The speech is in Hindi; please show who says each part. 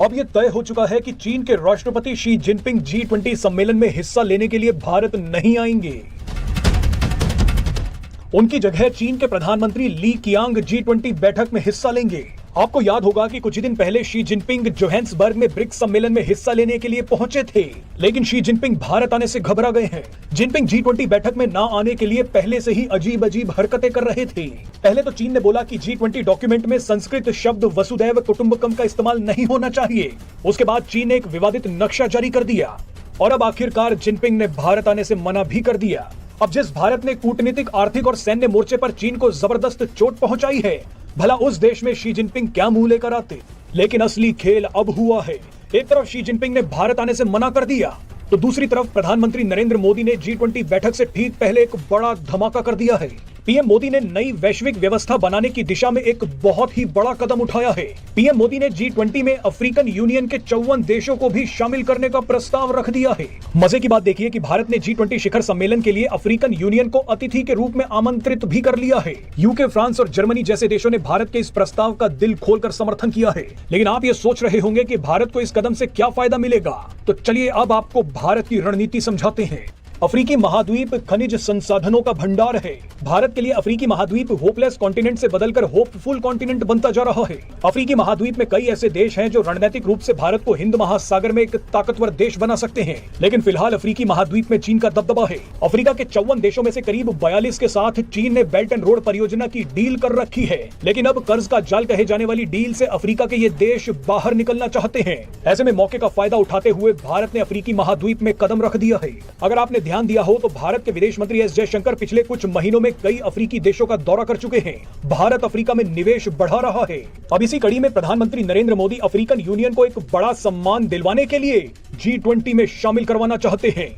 Speaker 1: अब यह तय हो चुका है कि चीन के राष्ट्रपति शी जिनपिंग G20 सम्मेलन में हिस्सा लेने के लिए भारत नहीं आएंगे। उनकी जगह चीन के प्रधानमंत्री ली कियांग G20 बैठक में हिस्सा लेंगे। आपको याद होगा कि कुछ दिन पहले शी जिनपिंग जोहान्सबर्ग में ब्रिक्स सम्मेलन में हिस्सा लेने के लिए पहुंचे थे, लेकिन शी जिनपिंग भारत आने से घबरा गए हैं। जिनपिंग G20 बैठक में ना आने के लिए पहले से ही अजीब अजीब हरकतें कर रहे थे। पहले तो चीन ने बोला कि G20 डॉक्यूमेंट में संस्कृत शब्द वसुधैव कुटुंबकम का इस्तेमाल नहीं होना चाहिए। उसके बाद चीन ने एक विवादित नक्शा जारी कर दिया और अब आखिरकार जिनपिंग ने भारत आने से मना भी कर दिया। अब जिस भारत ने कूटनीतिक, आर्थिक और सैन्य मोर्चे पर चीन को जबरदस्त चोट पहुंचाई है, भला उस देश में शी जिनपिंग क्या मुंह लेकर आते। लेकिन असली खेल अब हुआ है। एक तरफ शी जिनपिंग ने भारत आने से मना कर दिया, तो दूसरी तरफ प्रधानमंत्री नरेंद्र मोदी ने G20 बैठक से ठीक पहले एक बड़ा धमाका कर दिया है। पीएम मोदी ने नई वैश्विक व्यवस्था बनाने की दिशा में एक बहुत ही बड़ा कदम उठाया है। पीएम मोदी ने G20 में अफ्रीकन यूनियन के 54 देशों को भी शामिल करने का प्रस्ताव रख दिया है। मजे की बात देखिए कि भारत ने G20 शिखर सम्मेलन के लिए अफ्रीकन यूनियन को अतिथि के रूप में आमंत्रित भी कर लिया है। यूके, फ्रांस और जर्मनी जैसे देशों ने भारत के इस प्रस्ताव का दिल खोलकर समर्थन किया है। लेकिन आप ये सोच रहे होंगे कि भारत को इस कदम से क्या फायदा मिलेगा, तो चलिए अब आपको भारत की रणनीति समझाते हैं। अफ्रीकी महाद्वीप खनिज संसाधनों का भंडार है। भारत के लिए अफ्रीकी महाद्वीप होपलेस कॉन्टिनेंट से बदलकर होपफुल कॉन्टिनेंट बनता जा रहा है। अफ्रीकी महाद्वीप में कई ऐसे देश हैं जो रणनीतिक रूप से भारत को हिंद महासागर में एक ताकतवर देश बना सकते हैं, लेकिन फिलहाल अफ्रीकी महाद्वीप में चीन का दबदबा है। अफ्रीका के 54 देशों में से करीब 42 के साथ चीन ने बेल्ट एंड रोड परियोजना की डील कर रखी है, लेकिन अब कर्ज का जाल कहे जाने वाली डील से अफ्रीका के ये देश बाहर निकलना चाहते हैं। ऐसे में मौके का फायदा उठाते हुए भारत ने अफ्रीकी महाद्वीप में कदम रख दिया है। अगर आपने ध्यान दिया हो तो भारत के विदेश मंत्री एस जयशंकर पिछले कुछ महीनों में कई अफ्रीकी देशों का दौरा कर चुके हैं। भारत अफ्रीका में निवेश बढ़ा रहा है। अब इसी कड़ी में प्रधानमंत्री नरेंद्र मोदी अफ्रीकन यूनियन को एक बड़ा सम्मान दिलवाने के लिए G20 में शामिल करवाना चाहते हैं।